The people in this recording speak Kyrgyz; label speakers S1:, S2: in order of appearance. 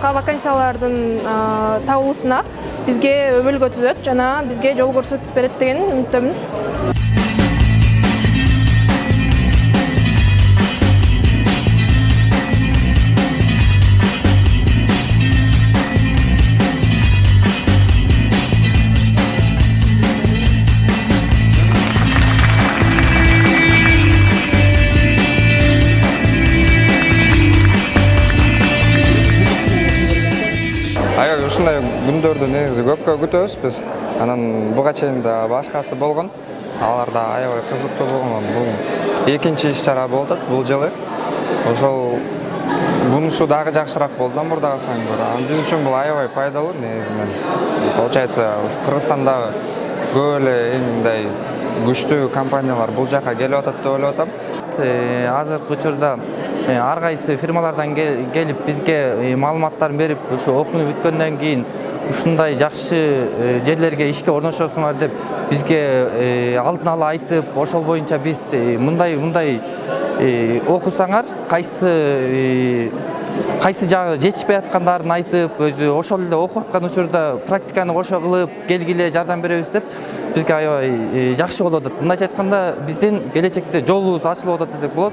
S1: башка вакансиялардын табылуусуна бизге өбөлгө түзөт жана бизге жол көрсөтүп берет деген үмүттөмүн.
S2: Аябай ушундай күндөрдү негизи көпкө күтөбүз биз. Анан буга чейин да башкасы болгон. Алар да аябай кызыктуу болгон. Бул экинчи иш-чара болуп атат бул жылы. Ошол бунусу дагы жакшыраак болду мурдагысынан көрө. Биз үчүн бул аябай пайдалуу негизинен. Получается, Кыргызстандагы көп эле мындай күчтүү компаниялар бул жака келип атат деп ойлоп атам.
S3: Азыркы учурда ар кайсы фирмалардан келип бизге маалыматтарын берип, ушу окууну бүткөндөн кийин ушундай жакшы жерлерге ишке орношосуңар деп бизге алдын ала айтып, ошол боюнча биз мындай окусаңар, кайсы жагы жетишпей аткандарын айтып, өзү ошол эле окуп аткан учурда практиканы кошо кылып келгиле жардам беребиз деп бизге аябай жакшы болуп атат. Мындайча айтканда, биздин келечекте жолубуз ачылып атат десек болот.